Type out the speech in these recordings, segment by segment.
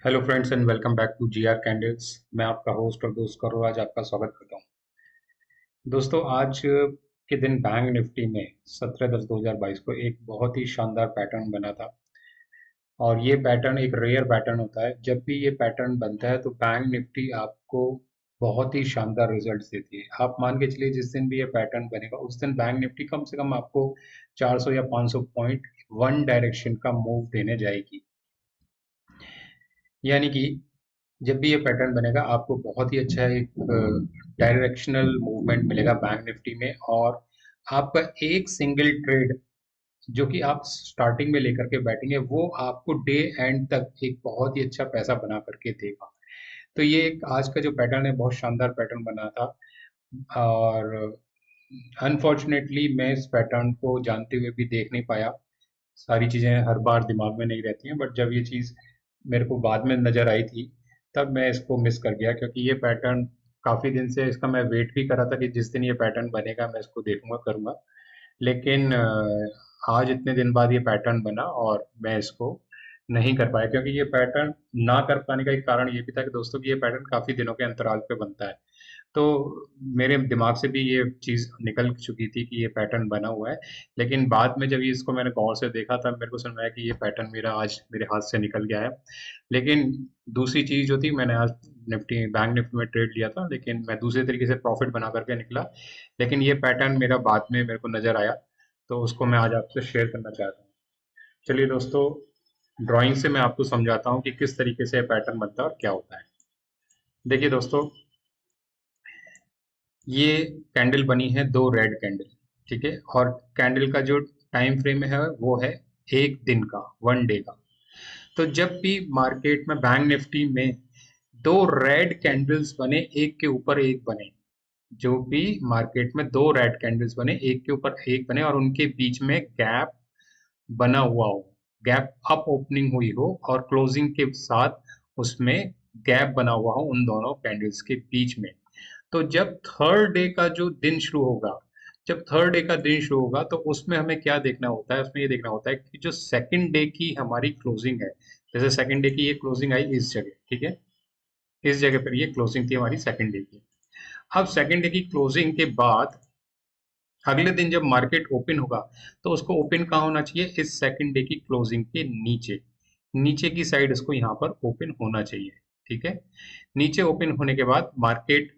Hello friends and welcome back to G R candles. मैं आपका host और दोस्त करो आज आपका स्वागत करता हूं। दोस्तों, आज के दिन बैंक निफ्टी में 17/10/2022 को एक बहुत ही शानदार पैटर्न बना था। और ये पैटर्न एक रेयर पैटर्न होता है। जब भी ये पैटर्न बनता है तो बैंक निफ्टी आपको बहुत ही शानदार रिजल्ट्स देती है। आप मान के चलिए जिस दिन भी ये पैटर्न बनेगा उस दिन बैंक निफ्टी कम से कम आपको 400 या 500 पॉइंट वन डायरेक्शन का मूव देने जाएगी। यानी कि जब भी ये पैटर्न बनेगा आपको बहुत ही अच्छा एक डायरेक्शनल मूवमेंट मिलेगा बैंक निफ्टी में। और आपका एक सिंगल ट्रेड जो कि आप स्टार्टिंग में लेकर के बैठेंगे वो आपको डे एंड तक एक बहुत ही अच्छा पैसा बना करके देगा। तो ये एक आज का जो पैटर्न है बहुत शानदार पैटर्न बना था। और अनफॉर्चुनेटली मैं इस पैटर्न को जानते हुए भी देख नहीं पाया। सारी चीज़ें हर बार दिमाग में नहीं रहती हैं, बट जब ये चीज़ मेरे को बाद में नज़र आई थी तब मैं इसको मिस कर गया, क्योंकि ये पैटर्न काफ़ी दिन से इसका मैं वेट भी कर रहा था कि जिस दिन ये पैटर्न बनेगा मैं इसको देखूंगा करूंगा। लेकिन आज इतने दिन बाद ये पैटर्न बना और मैं इसको नहीं कर पाया, क्योंकि ये पैटर्न ना कर पाने का एक कारण ये भी था कि दोस्तों कि ये पैटर्न काफ़ी दिनों के अंतराल पे बनता है। तो मेरे दिमाग से भी ये चीज़ निकल चुकी थी कि ये पैटर्न बना हुआ है। लेकिन बाद में जब ये इसको मैंने गौर से देखा तब मेरे को समझ में आया कि ये पैटर्न मेरा आज मेरे हाथ से निकल गया है। लेकिन दूसरी चीज़ जो थी, मैंने आज निफ्टी बैंक निफ्टी में ट्रेड लिया था लेकिन मैं दूसरे तरीके से प्रॉफिट बना करके निकला। लेकिन ये पैटर्न मेरा बाद में मेरे को नज़र आया तो उसको मैं आज आपसे शेयर करना चाहता हूँ। चलिए दोस्तों, ड्राइंग से मैं आपको समझाता हूँ कि किस तरीके से पैटर्न बनता है और क्या होता है। देखिए दोस्तों, ये कैंडल बनी है दो रेड कैंडल, ठीक है। और कैंडल का जो टाइम फ्रेम है वो है एक दिन का, वन डे का। तो जब भी मार्केट में बैंक निफ्टी में दो रेड कैंडल्स बने, एक के ऊपर एक बने, जो भी मार्केट में दो रेड कैंडल्स बने एक के ऊपर एक बने और उनके बीच में गैप बना हुआ हो, गैप अप ओपनिंग हुई हो और क्लोजिंग के साथ उसमें गैप बना हुआ हो उन दोनों कैंडल्स के बीच में, तो जब थर्ड डे का जो दिन शुरू होगा, जब थर्ड डे का दिन शुरू होगा तो उसमें हमें क्या देखना होता है, उसमें ये देखना होता है कि जो सेकंड डे की हमारी क्लोजिंग है, जैसे सेकंड डे की ये क्लोजिंग आई इस जगह, ठीक है। इस जगह पर ये क्लोजिंग थी हमारी सेकंड डे की। अब सेकंड डे की क्लोजिंग के बाद अगले दिन जब मार्केट ओपन होगा तो उसको ओपन कहाँ होना चाहिए, इस सेकंड डे की क्लोजिंग के नीचे, नीचे की साइड इसको यहाँ पर ओपन होना चाहिए, ठीक है। नीचे ओपन होने के बाद मार्केट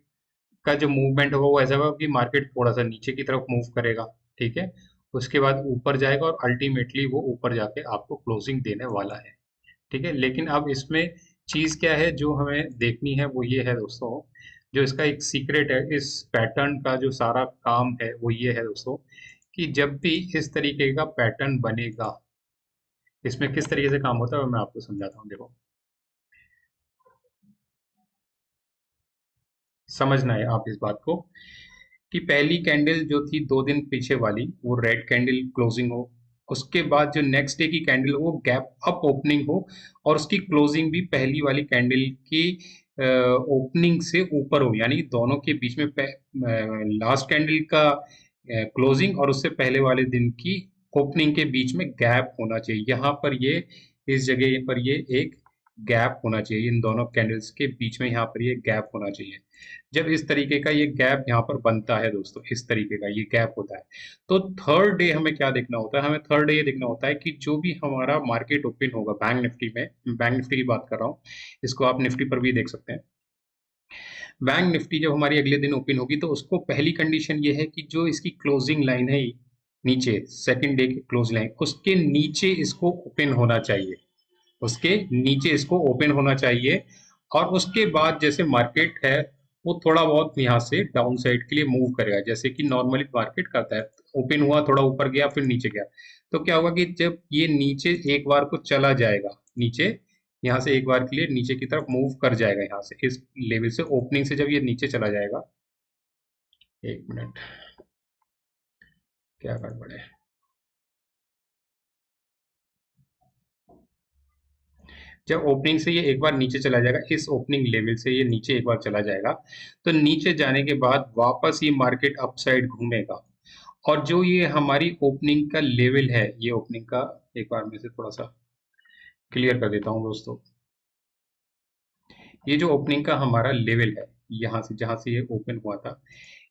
का जो मूवमेंट होगा वो ऐसा होगा कि मार्केट थोड़ा सा नीचे की तरफ मूव करेगा, ठीक है। उसके बाद ऊपर जाएगा और अल्टीमेटली वो ऊपर जाके आपको क्लोजिंग देने वाला है, ठीक है। लेकिन अब इसमें चीज क्या है जो हमें देखनी है वो ये है दोस्तों, जो इसका एक सीक्रेट है इस पैटर्न का, जो सारा काम है वो ये है दोस्तों कि जब भी इस तरीके का पैटर्न बनेगा इसमें किस तरीके से काम होता है वो मैं आपको समझाता हूँ। देखो, समझना है आप इस बात को कि पहली कैंडल जो थी दो दिन पीछे वाली वो रेड कैंडल क्लोजिंग हो, उसके बाद जो नेक्स्ट डे की कैंडल हो वो गैप अप ओपनिंग हो और उसकी क्लोजिंग भी पहली वाली कैंडल की ओपनिंग से ऊपर हो, यानी दोनों के बीच में लास्ट कैंडल का क्लोजिंग और उससे पहले वाले दिन की ओपनिंग के बीच में गैप होना चाहिए। यहाँ पर ये इस जगह पर ये एक गैप होना चाहिए, इन दोनों कैंडल्स के बीच में यहाँ पर ये गैप होना चाहिए। जब इस तरीके का ये गैप यहाँ पर बनता है दोस्तों, इस तरीके का ये गैप होता है, तो थर्ड डे हमें क्या देखना होता है, हमें थर्ड डे ये देखना होता है कि जो भी हमारा मार्केट ओपन होगा बैंक निफ्टी में, बैंक निफ्टी की बात कर रहा हूँ, इसको आप निफ्टी पर भी देख सकते हैं। बैंक निफ्टी जब हमारी अगले दिन ओपन होगी तो उसको पहली कंडीशन ये है कि जो इसकी क्लोजिंग लाइन है नीचे, सेकंड डे की क्लोज लाइन, उसके नीचे इसको ओपन होना चाहिए, उसके नीचे इसको ओपन होना चाहिए। और उसके बाद जैसे मार्केट है वो थोड़ा बहुत यहाँ से डाउन साइड के लिए मूव करेगा, जैसे कि नॉर्मली मार्केट करता है, ओपन हुआ थोड़ा ऊपर गया फिर नीचे गया। तो क्या होगा कि जब ये नीचे एक बार को चला जाएगा, नीचे यहाँ से एक बार के लिए नीचे की तरफ मूव कर जाएगा, यहाँ से इस लेवल से ओपनिंग से जब ये नीचे चला जाएगा, एक मिनट, क्या गड़बड़ है, जब ओपनिंग से ये एक बार नीचे चला जाएगा, इस ओपनिंग लेवल से ये नीचे एक बार चला जाएगा, तो नीचे जाने के बाद वापस ये मार्केट अपसाइड घूमेगा। और जो ये हमारी ओपनिंग का लेवल है, ये ओपनिंग का एक बार में से थोड़ा सा क्लियर कर देता हूँ दोस्तों। ये जो ओपनिंग का हमारा लेवल है, यहाँ से जहां से ये ओपन हुआ था,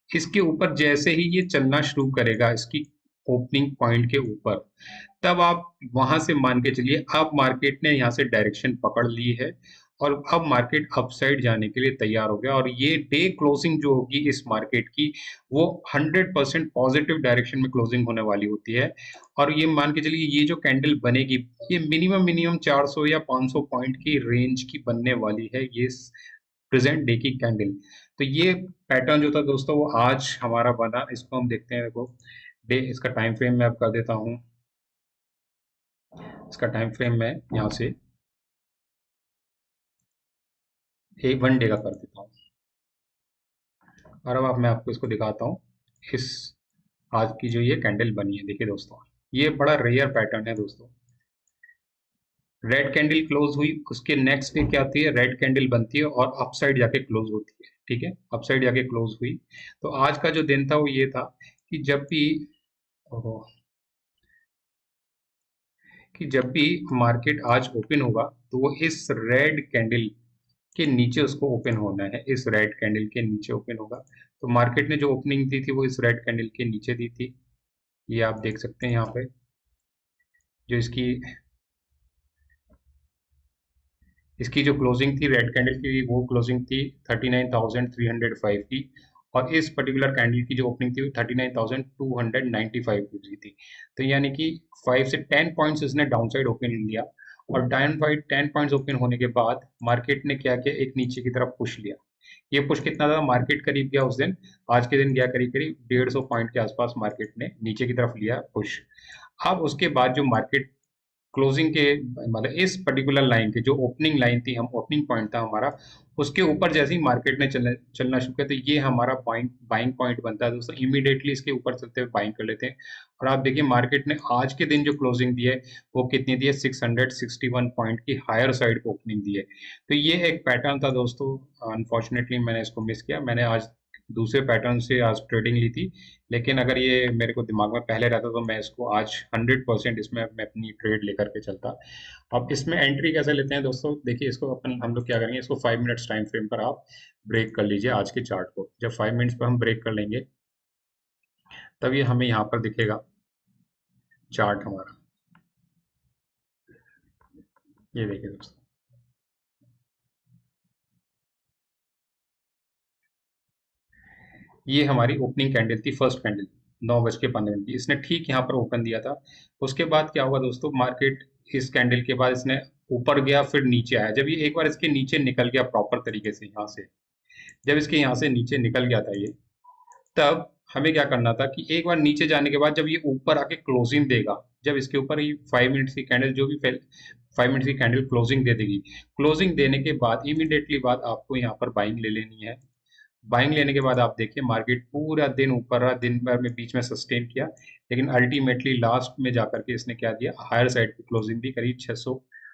इसके ऊपर जैसे ही ये चलना शुरू करेगा इसकी ओपनिंग पॉइंट के ऊपर, तब आप वहां से मान के चलिए अब मार्केट ने यहाँ से डायरेक्शन पकड़ ली है और अब मार्केट अपसाइड जाने के लिए तैयार हो गया। और ये डे क्लोजिंग जो होगी इस मार्केट की, वो 100% पॉजिटिव डायरेक्शन में क्लोजिंग होने वाली होती है। और ये मान के चलिए ये जो कैंडल बनेगी, ये मिनिमम मिनिमम 400 या 500 पॉइंट की रेंज की बनने वाली है, ये प्रेजेंट डे की कैंडल। तो ये पैटर्न जो था दोस्तों वो आज हमारा बना, इसको हम देखते हैं। देखो डे, इसका टाइम फ्रेम मैं अब कर देता हूँ, इसका टाइम फ्रेम मैं यहाँ से एक 1 डे का कर देता हूँ। और अब मैं आपको इसको दिखाता हूँ, इस आज की जो ये कैंडल बनी है, देखिए दोस्तों, ये बड़ा रेयर पैटर्न है दोस्तों। रेड कैंडल क्लोज हुई, उसके नेक्स्ट डे क्या आती है, रेड कैंडल बनती है और अपसाइड जाके क्लोज होती है। ठीक है, अपसाइड जाके क्लोज हुई। तो आज का जो दिन था वो ये था कि जब भी ओहो, कि जब भी मार्केट आज ओपन होगा तो वो इस रेड कैंडल के नीचे उसको ओपन होना है, इस रेड कैंडल के नीचे ओपन होगा। तो मार्केट ने जो ओपनिंग दी थी वो इस रेड कैंडल के नीचे दी थी, ये आप देख सकते हैं यहाँ पे। जो इसकी इसकी जो क्लोजिंग थी रेड कैंडल की, वो क्लोजिंग थी 39,305 की। और इस पर्टिकुलर कैंडल की जो ओपनिंग थी वो 39,295 की थी। तो यानी कि 5 से 10 पॉइंट्स इसने डाउन साइड ओपन लिया। और डाउन साइड 10 पॉइंट्स ओपन होने के बाद मार्केट ने क्या किया, एक नीचे की तरफ पुश लिया। ये पुश कितना था, मार्केट करीब गया उस दिन, आज के दिन गया करीब करीब 150 पॉइंट के आसपास मार्केट ने नीचे की तरफ लिया पुश। अब उसके बाद जो मार्केट क्लोजिंग के, मतलब इस पर्टिकुलर लाइन के जो ओपनिंग लाइन थी, हम ओपनिंग पॉइंट था हमारा, उसके ऊपर जैसे ही मार्केट ने चलना शुरू किया, तो ये हमारा बाइंग पॉइंट बनता है दोस्तों। इमीडिएटली इसके ऊपर चलते हुए बाइंग कर लेते हैं। और आप देखिए मार्केट ने आज के दिन जो क्लोजिंग दी है वो कितनी दी है, 661 पॉइंट की हायर साइड को ओपनिंग दी है। तो ये एक पैटर्न था दोस्तों, अनफॉर्चुनेटली मैंने इसको मिस किया। मैंने आज दूसरे पैटर्न से आज ट्रेडिंग ली थी, लेकिन अगर ये मेरे को दिमाग में पहले रहता तो मैं इसको आज 100% इसमें मैं अपनी ट्रेड लेकर के चलता। अब इसमें एंट्री कैसे लेते हैं दोस्तों, देखिए इसको अपन हम लोग क्या करेंगे, इसको 5 मिनट्स टाइम फ्रेम पर आप ब्रेक कर लीजिए आज के चार्ट को। जब 5 मिनट्स पर हम ब्रेक कर लेंगे तब ये हमें यहाँ पर दिखेगा चार्ट हमारा, ये देखिए दोस्तों। ये हमारी ओपनिंग कैंडल थी, फर्स्ट कैंडल 9:15 की, इसने ठीक यहाँ पर ओपन दिया था। उसके बाद क्या हुआ दोस्तों, मार्केट इस कैंडल के बाद इसने ऊपर गया फिर नीचे आया। जब ये एक बार इसके नीचे निकल गया प्रॉपर तरीके से यहाँ से, जब इसके यहाँ से नीचे निकल गया था ये, तब हमें क्या करना था कि एक बार नीचे जाने के बाद जब ये ऊपर आके क्लोजिंग देगा, जब इसके ऊपर ये 5 मिनट्स की कैंडल, जो भी 5 मिनट्स की कैंडल क्लोजिंग दे देगी, क्लोजिंग देने के बाद इमीडिएटली बाद आपको यहाँ पर बाइंग ले लेनी है। बाइंग लेने के बाद आप देखिए मार्केट पूरा दिन ऊपर रहा, दिन भर में बीच में सस्टेन किया, लेकिन अल्टीमेटली लास्ट में जाकर के इसने क्या दिया, हायर साइड की क्लोजिंग दी, करीब 600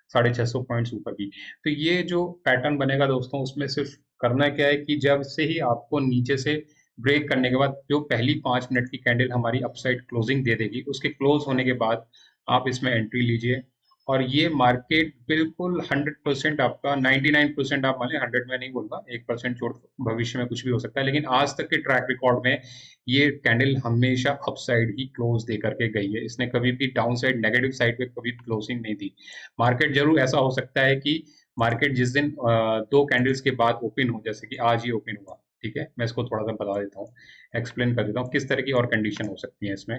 650 पॉइंट्स ऊपर की। तो ये जो पैटर्न बनेगा दोस्तों, उसमें सिर्फ करना क्या है कि जब से ही आपको नीचे से ब्रेक करने के बाद जो पहली 5 मिनट की कैंडल हमारी अपसाइड क्लोजिंग दे देगी, उसके क्लोज होने के बाद आप इसमें एंट्री लीजिए। और ये मार्केट बिल्कुल 100% आपका, 99% आप मान लें, 100 में नहीं बोलूंगा, 1% छोड़, भविष्य में कुछ भी हो सकता है, लेकिन आज तक के ट्रैक रिकॉर्ड में ये कैंडल हमेशा अपसाइड ही क्लोज दे करके गई है। इसने कभी भी डाउन साइड नेगेटिव साइड पे कभी क्लोजिंग नहीं दी। मार्केट जरूर ऐसा हो सकता है कि मार्केट जिस दिन 2 कैंडल्स के बाद ओपन हो, जैसे कि आज ही ओपन हुआ, ठीक है, मैं इसको थोड़ा सा बता देता हूँ, एक्सप्लेन कर देता हूँ किस तरह की और कंडीशन हो सकती है इसमें।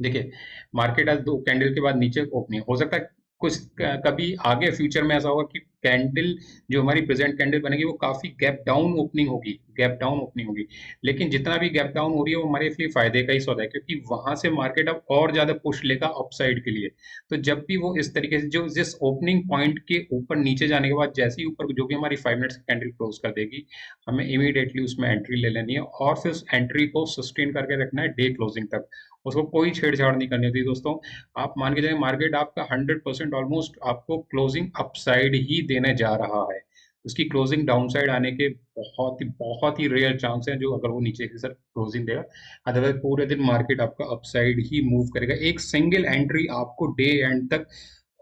देखिए मार्केट आज 2 कैंडल के बाद नीचे ओपनिंग हो सकता है, कुछ कभी आगे फ्यूचर में ऐसा होगा कि कैंडल जो हमारी प्रेजेंट कैंडल बनेगी वो काफी गैप डाउन ओपनिंग होगी, गैप डाउन ओपनिंग होगी। लेकिन जितना भी गैप डाउन हो रही है वो हमारे लिए फायदे का ही सौदा है, क्योंकि वहां से मार्केट अब और ज्यादा पुश लेगा अपसाइड के लिए। तो जब भी वो इस तरीके से जो जिस ओपनिंग पॉइंट के ऊपर नीचे जाने के बाद जैसे ही ऊपर जो भी हमारी 5 मिनट्स की कैंडल क्लोज कर देगी, हमें इमीडिएटली उसमें एंट्री ले लेनी है और फिर उस एंट्री को सस्टेन करके रखना है डे क्लोजिंग तक। उसको कोई छेड़छाड़ नहीं करनी होती दोस्तों। आप मान के चलिए मार्केट आपका 100% ऑलमोस्ट आपको क्लोजिंग अपसाइड ही देने जा रहा है। उसकी क्लोजिंग डाउन साइड आने के बहुत ही रेयर चांस है, जो अगर वो नीचे की तरफ क्लोजिंग देगा। अदरवाइज पूरे दिन मार्केट आपका अपसाइड ही मूव करेगा। एक सिंगल एंट्री आपको डे एंड तक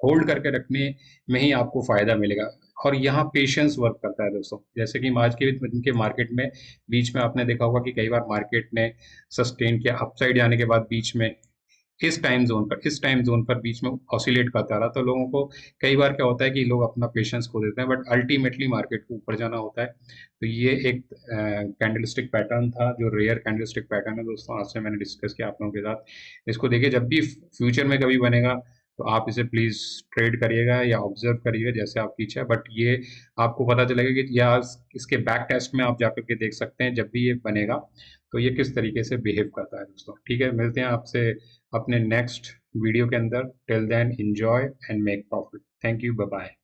होल्ड करके रखने में ही आपको फायदा मिलेगा। और यहाँ पेशेंस वर्क करता है दोस्तों। जैसे कि आज के दिन के मार्केट में बीच में आपने देखा होगा कि कई बार मार्केट ने सस्टेन किया अपसाइड जाने के बाद बीच में इस टाइम जोन पर बीच में ऑसिलेट करता रहा, तो लोगों को कई बार क्या होता है कि लोग अपना पेशेंस खो देते हैं, बट अल्टीमेटली मार्केट को ऊपर जाना होता है। तो ये एक कैंडलस्टिक पैटर्न था, जो रेयर कैंडलस्टिक पैटर्न है दोस्तों, आज से मैंने डिस्कस किया आप लोगों के साथ। इसको देखिए, जब भी फ्यूचर में कभी बनेगा तो आप इसे प्लीज ट्रेड करिएगा या ऑब्जर्व करिएगा जैसे आपकी इच्छा है, बट ये आपको पता चलेगा कि या इसके बैक टेस्ट में आप जाकर के देख सकते हैं जब भी ये बनेगा तो ये किस तरीके से बिहेव करता है दोस्तों। ठीक है, मिलते हैं आपसे अपने नेक्स्ट वीडियो के अंदर। Till then enjoy and make profit. Thank you, bye bye.